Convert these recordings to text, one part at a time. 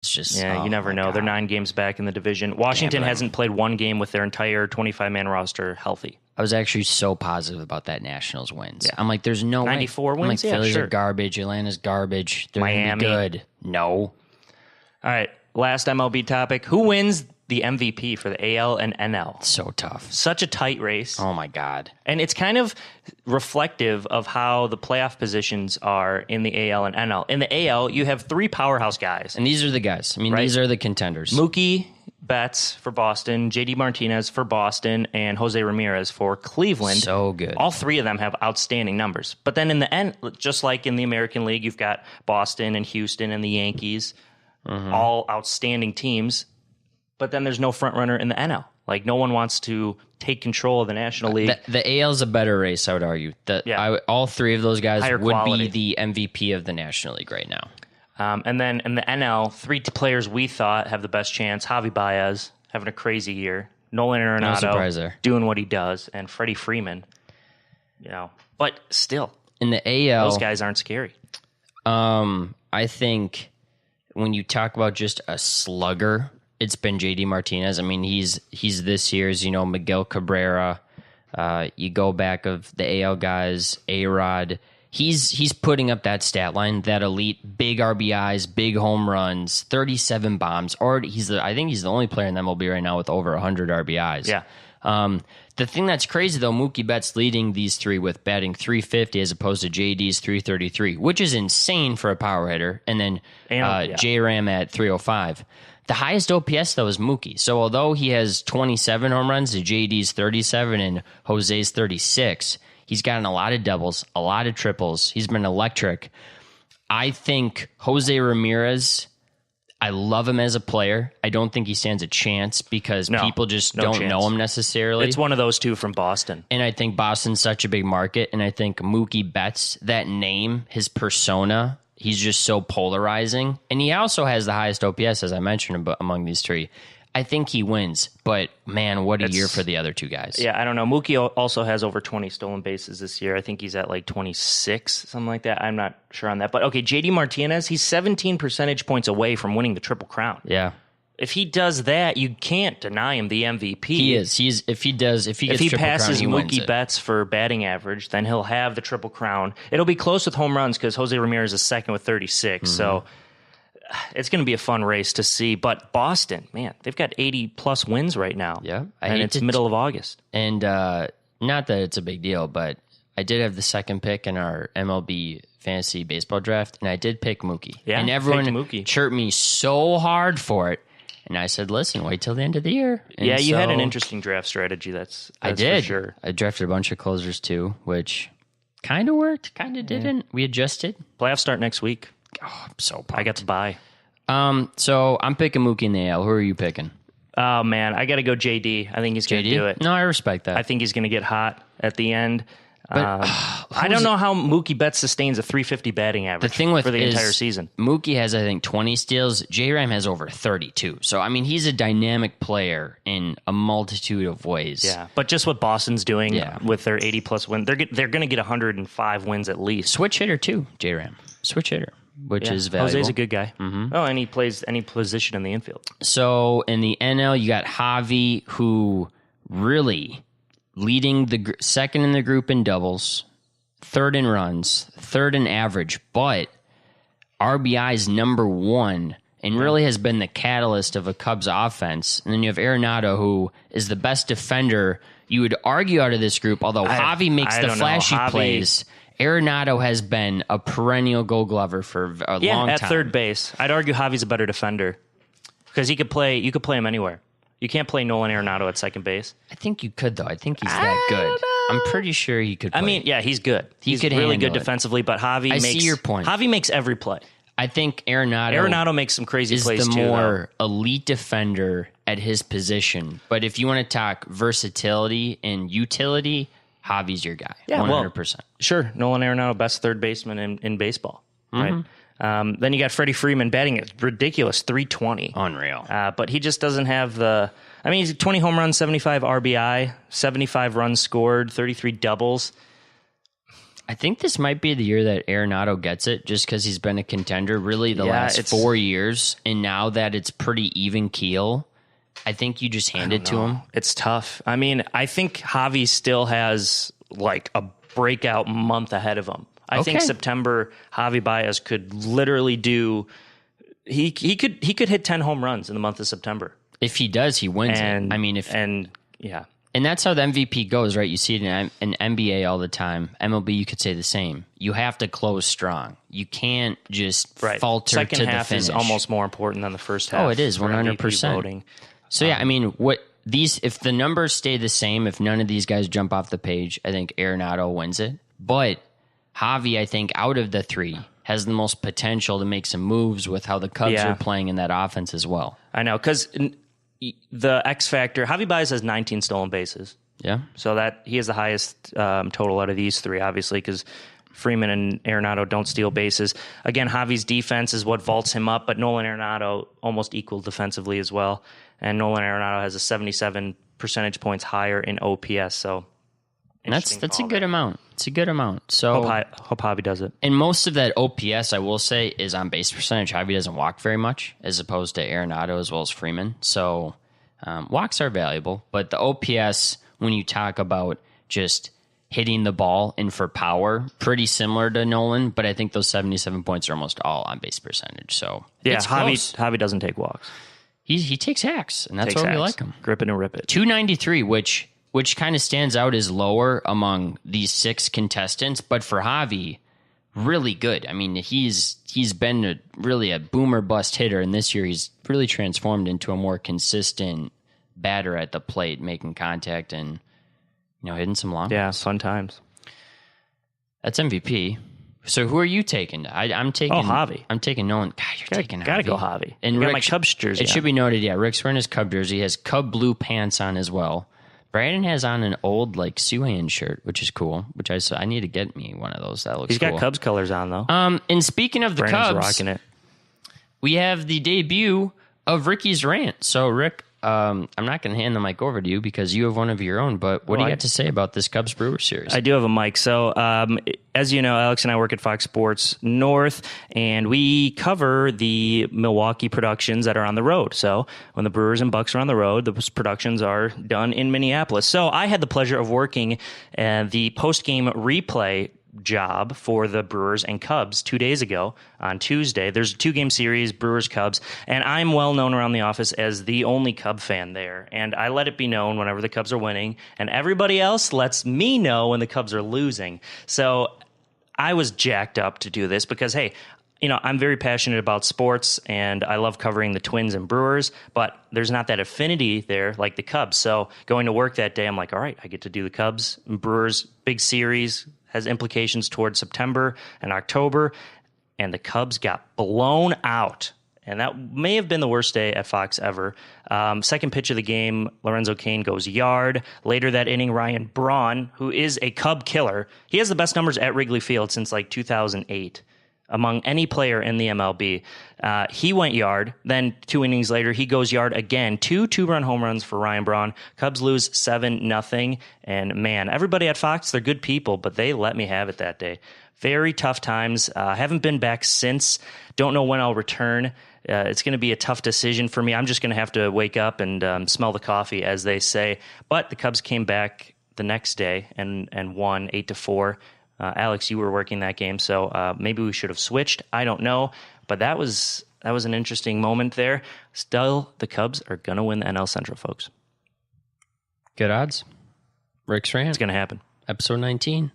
It's just you never know. God. They're 9 games back in the division. Washington hasn't played one game with their entire 25-man roster healthy. I was actually so positive about that Nationals wins. Yeah. I'm like, there's no 94 way. wins? I'm like, Phillies are garbage. Atlanta's garbage. They're Miami. gonna be good. No. All right, last MLB topic. Who wins the MVP for the AL and NL? So tough. Such a tight race. Oh, my God. And it's kind of reflective of how the playoff positions are in the AL and NL. In the AL, you have 3 powerhouse guys. And these are the guys. I mean, these are the contenders. Mookie Betts for Boston, JD Martinez for Boston, and Jose Ramirez for Cleveland. So good. All 3 of them have outstanding numbers. But then in the end, just like in the American League, you've got Boston and Houston and the Yankees, all outstanding teams. But then there's no front runner in the NL. Like, no one wants to take control of the National League. The AL is a better race, I would argue. All 3 of those guys Higher would quality. be the MVP of the National League right now. And then in the NL, 3 players we thought have the best chance. Javi Baez having a crazy year. Nolan Arenado No surprise there. doing what he does. And Freddie Freeman. But still, in the AL, those guys aren't scary. I think when you talk about just a slugger, it's been JD Martinez. I mean, he's this year's, Miguel Cabrera. You go back of the AL guys, A-Rod. He's putting up that stat line, that elite, big RBIs, big home runs, 37 bombs. I think he's the only player in the MLB right now with over 100 RBIs. Yeah. The thing that's crazy, though, Mookie Betts leading these 3 with batting .350 as opposed to JD's .333, which is insane for a power hitter. And then J-Ram at .305. The highest OPS, though, is Mookie. So although he has 27 home runs, JD's 37 and Jose's 36, he's gotten a lot of doubles, a lot of triples. He's been electric. I think Jose Ramirez, I love him as a player. I don't think he stands a chance because people just don't know him necessarily. It's one of those 2 from Boston. And I think Boston's such a big market, and I think Mookie Betts, that name, his persona, he's just so polarizing. And he also has the highest OPS, as I mentioned, among these 3. I think he wins, but man, what a year for the other 2 guys. Yeah, I don't know. Mookie also has over 20 stolen bases this year. I think he's at like 26, something like that. I'm not sure on that. But okay, JD Martinez, he's 17 percentage points away from winning the Triple Crown. Yeah. If he does that, you can't deny him the MVP. He is. If he gets Triple passes Crown, Mookie Betts for batting average, then he'll have the Triple Crown. It'll be close with home runs because Jose Ramirez is second with 36. So it's going to be a fun race to see. But Boston, man, they've got 80-plus wins right now. Yeah. And it's middle of August. And not that it's a big deal, but I did have the second pick in our MLB fantasy baseball draft, and I did pick Mookie. Yeah, and everyone chirped me so hard for it. And I said, listen, wait till the end of the year. And you had an interesting draft strategy. That's I did. For sure. I drafted a bunch of closers, too, which kind of worked, kind of didn't. We adjusted. Playoffs start next week. Oh, I'm so pumped. I got to buy. So I'm picking Mookie in the AL. Who are you picking? Oh, man, I got to go JD. I think he's going to do it. No, I respect that. I think he's going to get hot at the end. But I don't know how Mookie Betts sustains a 350 batting average for the entire season. Mookie has, I think, 20 steals. J-Ram has over 32. So, I mean, he's a dynamic player in a multitude of ways. Yeah, but just what Boston's doing with their 80-plus win, they're going to get 105 wins at least. Switch hitter, too, J-Ram. Switch hitter, which is valuable. Jose's a good guy. Mm-hmm. Oh, and he plays any position in the infield. So, in the NL, you got Javi, who really... leading the second in the group in doubles, third in runs, third in average, but RBI's number 1 and really has been the catalyst of a Cubs offense. And then you have Arenado, who is the best defender, you would argue, out of this group, although Javi makes the flashy plays. Arenado has been a perennial Gold Glover for a long time. At third base. I'd argue Javi's a better defender because you could play him anywhere. You can't play Nolan Arenado at second base. I think you could, though. I think he's that good. I'm pretty sure he could play. I mean, yeah, he's good. He's could really good handle it. Defensively, but Javi makes... I see your point. Javi makes every play. I think Arenado makes some crazy plays, too. Is the more elite defender at his position. But if you want to talk versatility and utility, Javi's your guy, 100%. Sure, Nolan Arenado, best third baseman in baseball, right? Then you got Freddie Freeman batting at ridiculous 320. Unreal. But he just doesn't have the... I mean, he's 20 home runs, 75 RBI, 75 runs scored, 33 doubles. I think this might be the year that Arenado gets it, just because he's been a contender really the last 4 years. And now that it's pretty even keel, I think you just hand it to him. It's tough. I mean, I think Javi still has like a breakout month ahead of him. I think September, Javi Baez could literally do. He could hit 10 home runs in the month of September. If he does, he wins it. I mean, and that's how the MVP goes, right? You see it in NBA all the time. MLB, you could say the same. You have to close strong. You can't just falter Second to the half finish. Is almost more important than the first half. Oh, it is 100%. So yeah, I mean, if the numbers stay the same, if none of these guys jump off the page, I think Arenado wins it. But Javi, I think, out of the three, has the most potential to make some moves with how the Cubs are playing in that offense as well. I know, because the X factor, Javi Baez has 19 stolen bases. Yeah. So that he has the highest total out of these three, obviously, because Freeman and Arenado don't steal bases. Again, Javi's defense is what vaults him up, but Nolan Arenado almost equal defensively as well. And Nolan Arenado has a 77 percentage points higher in OPS. So that's a good amount. It's a good amount. So hope Javi does it. And most of that OPS, I will say, is on base percentage. Javi doesn't walk very much, as opposed to Arenado as well as Freeman. So walks are valuable, but the OPS, when you talk about just hitting the ball and for power, pretty similar to Nolan, but I think those 77 points are almost all on base percentage. So it's close. Javi doesn't take walks. He takes hacks, and that's why we like him. Grip it and rip it. 293, which kind of stands out as lower among these 6 contestants, but for Javi, really good. I mean, he's been really a boomer bust hitter, and this year he's really transformed into a more consistent batter at the plate, making contact and hitting some long. Yeah, fun times. That's MVP. So who are you taking? I'm taking Javi. I'm taking Nolan. God, you're taking Javi. Gotta go Javi. And Rick, my Cubs jersey. It should be noted, Rick's wearing his Cub jersey. He has Cub blue pants on as well. Brandon has on an old Suhan shirt, which is cool. Which I need to get me one of those. That looks. He's got Cubs colors on though. And speaking of the Brandon's Cubs, rocking it. We have the debut of Ricky's rant. So Rick, I'm not going to hand the mic over to you because you have one of your own. But what do you got to say about this Cubs Brewers series? I do have a mic. So as you know, Alex and I work at Fox Sports North, and we cover the Milwaukee productions that are on the road. So when the Brewers and Bucks are on the road, those productions are done in Minneapolis. So I had the pleasure of working the post-game replay job for the Brewers and Cubs 2 days ago on Tuesday. There's a 2-game series, Brewers-Cubs, and I'm well known around the office as the only Cub fan there. And I let it be known whenever the Cubs are winning, and everybody else lets me know when the Cubs are losing. So I was jacked up to do this because, hey, I'm very passionate about sports, and I love covering the Twins and Brewers, but there's not that affinity there like the Cubs. So going to work that day, I'm like, all right, I get to do the Cubs and Brewers, big series, has implications towards September and October, and the Cubs got blown out. And that may have been the worst day at Fox ever. Second pitch of the game, Lorenzo Cain goes yard. Later that inning, Ryan Braun, who is a Cub killer, he has the best numbers at Wrigley Field since 2008. Among any player in the MLB. He went yard. Then 2 innings later, he goes yard again. 2 2-run home runs for Ryan Braun. Cubs lose 7-0. And man, everybody at Fox, they're good people, but they let me have it that day. Very tough times. Haven't been back since. Don't know when I'll return. It's going to be a tough decision for me. I'm just going to have to wake up and smell the coffee, as they say. But the Cubs came back the next day and won 8-4. Alex, you were working that game, so maybe we should have switched. I don't know, but that was an interesting moment there. Still, the Cubs are going to win the NL Central, folks. Good odds. Rick's rant. It's going to happen. Episode 19.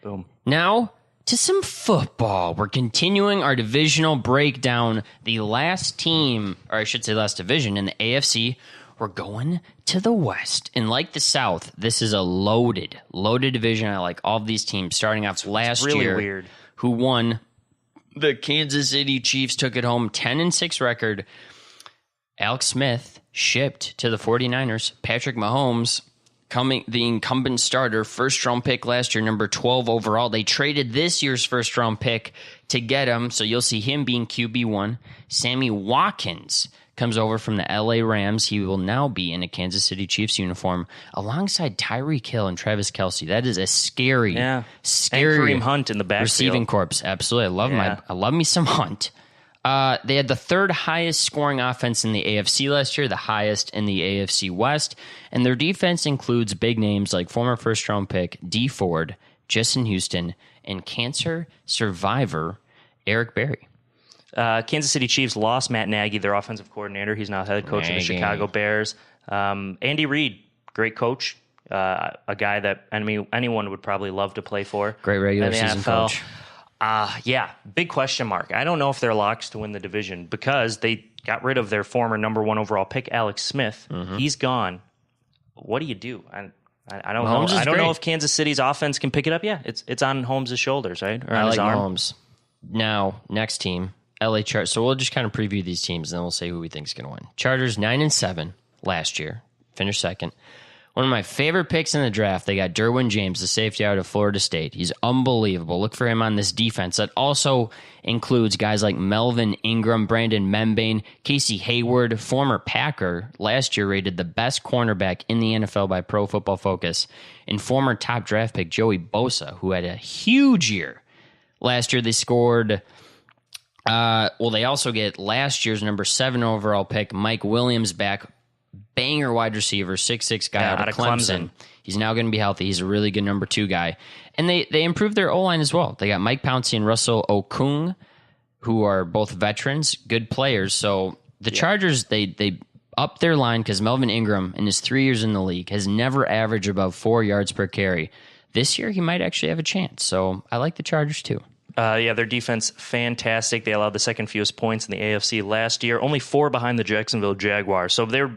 Boom. Now to some football. We're continuing our divisional breakdown. The last team, or I should say last division in the AFC, we're going to the West. And like the South, this is a loaded division. I like all of these teams starting off last really year. Weird. Who won? The Kansas City Chiefs took it home, 10-6 record. Alex Smith shipped to the 49ers. Patrick Mahomes, the incumbent starter, first-round pick last year, number 12 overall. They traded this year's first-round pick to get him, so you'll see him being QB1. Sammy Watkins comes over from the LA Rams. He will now be in a Kansas City Chiefs uniform alongside Tyreek Hill and Travis Kelce. That is a scary and Kareem Hunt in the backfield. Receiving corps. Absolutely. I love me some Hunt. They had the third highest scoring offense in the AFC last year, the highest in the AFC West, and their defense includes big names like former first-round pick Dee Ford, Justin Houston, and cancer survivor Eric Berry. Kansas City Chiefs lost Matt Nagy, their offensive coordinator. He's now head coach of the Chicago Bears. Andy Reid, great coach, a guy that anyone would probably love to play for. Great regular season coach. Big question mark. I don't know if they're locks to win the division because they got rid of their former number 1 overall pick, Alex Smith. Mm-hmm. He's gone. What do you do? I don't know. I don't know if Kansas City's offense can pick it up. Yeah, it's on Holmes' shoulders, right? Or on his arm. Mahomes. Now, next team, LA Chargers. So we'll just kind of preview these teams, and then we'll say who we think is going to win. Chargers 9-7 last year, finished second. One of my favorite picks in the draft, they got Derwin James, the safety out of Florida State. He's unbelievable. Look for him on this defense. That also includes guys like Melvin Ingram, Brandon Membane, Casey Hayward, former Packer, last year rated the best cornerback in the NFL by Pro Football Focus, and former top draft pick Joey Bosa, who had a huge year. Last year they scored... they also get last year's number 7 overall pick, Mike Williams, back. Banger wide receiver, 6'6" guy out of Clemson. He's now going to be healthy. He's a really good number 2 guy. And they improved their O-line as well. They got Mike Pouncey and Russell Okung, who are both veterans, good players. So the Chargers, they upped their line because Melvin Ingram, in his 3 years in the league, has never averaged above 4 yards per carry. This year, he might actually have a chance. So I like the Chargers, too. Their defense, fantastic. They allowed the second fewest points in the AFC last year, only 4 behind the Jacksonville Jaguars. So they're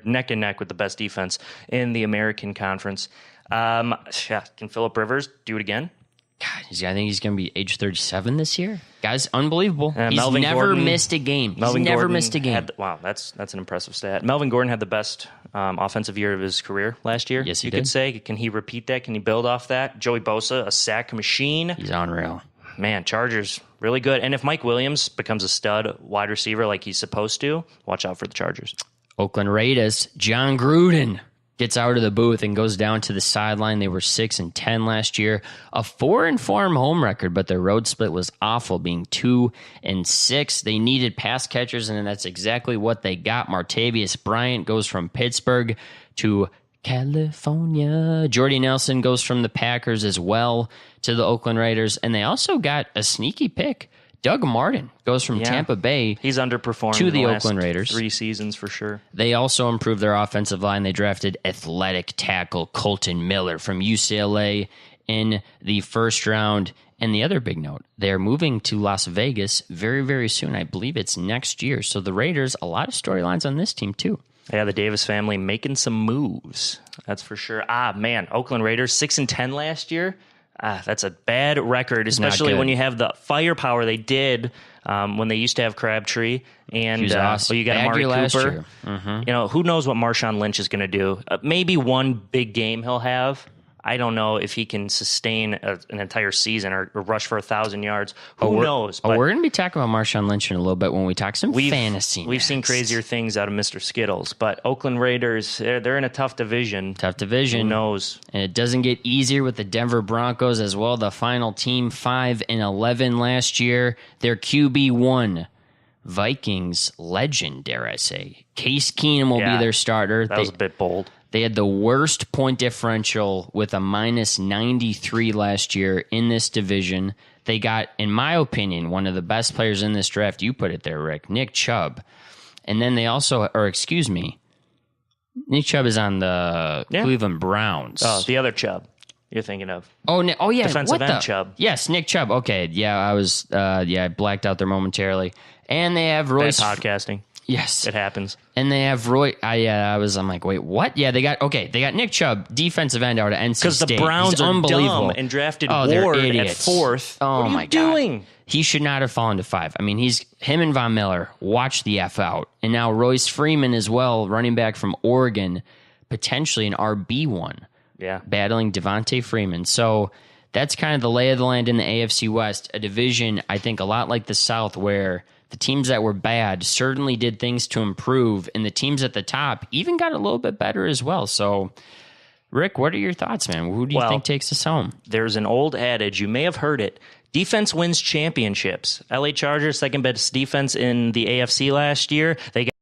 neck and neck with the best defense in the American Conference. Can Phillip Rivers do it again? God, I think he's going to be age 37 this year. Guy's unbelievable. He's never missed a game. Wow, that's an impressive stat. Melvin Gordon had the best offensive year of his career last year. Yes, he did. You could say. Can he repeat that? Can he build off that? Joey Bosa, a sack machine. He's unreal. Man, Chargers, really good. And if Mike Williams becomes a stud wide receiver like he's supposed to, watch out for the Chargers. Oakland Raiders, John Gruden gets out of the booth and goes down to the sideline. They were 6-10 last year, a 4-4 home record, but their road split was awful, being 2-6. They needed pass catchers, and that's exactly what they got. Martavius Bryant goes from Pittsburgh to California. Jordy Nelson goes from the Packers as well to the Oakland Raiders, and they also got a sneaky pick. Doug Martin goes from Tampa Bay. He's underperformed to the last Oakland Raiders. 3 seasons for sure. They also improved their offensive line. They drafted athletic tackle Colton Miller from UCLA in the first round. And the other big note, they're moving to Las Vegas very, very soon. I believe it's next year. So the Raiders, a lot of storylines on this team too. Yeah, the Davis family making some moves. That's for sure. Oakland Raiders 6-10 last year. That's a bad record, especially when you have the firepower they did when they used to have Crabtree and awesome. You got Amari Cooper. Mm-hmm. Who knows what Marshawn Lynch is going to do? Maybe one big game he'll have. I don't know if he can sustain an entire season or rush for 1,000 yards. Who knows? But we're going to be talking about Marshawn Lynch in a little bit when we talk some fantasy. We've seen crazier things out of Mr. Skittles, but Oakland Raiders, they're in a tough division. Who knows? And it doesn't get easier with the Denver Broncos as well. The final team, 5-11 last year. Their QB1, Vikings legend, dare I say. Case Keenum will be their starter. That was a bit bold. They had the worst point differential with a -93 last year in this division. They got, in my opinion, one of the best players in this draft. You put it there, Rick. Nick Chubb. And then they also, Nick Chubb is on the Cleveland Browns. Oh, the other Chubb you're thinking of. Oh yeah. Defensive end Chubb. Yes, Nick Chubb. Okay. Yeah, I was, I blacked out there momentarily. And they have Royce. Bad podcasting. Yes. It happens. And they have I'm like, wait, what? Yeah, they got Nick Chubb, defensive end out of NC State. Because the Browns are dumb and drafted Ward at 4th. Oh, what are you doing? God. He should not have fallen to 5. I mean, him and Von Miller, watch the F out. And now Royce Freeman as well, running back from Oregon, potentially an RB1. Yeah. Battling Devontae Freeman. So that's kind of the lay of the land in the AFC West, a division, I think, a lot like the South, where the the teams that were bad certainly did things to improve, and the teams at the top even got a little bit better as well. So, Rick, what are your thoughts, man? Who do you think takes us home? There's an old adage, you may have heard it. Defense wins championships. LA Chargers, second best defense in the AFC last year. They got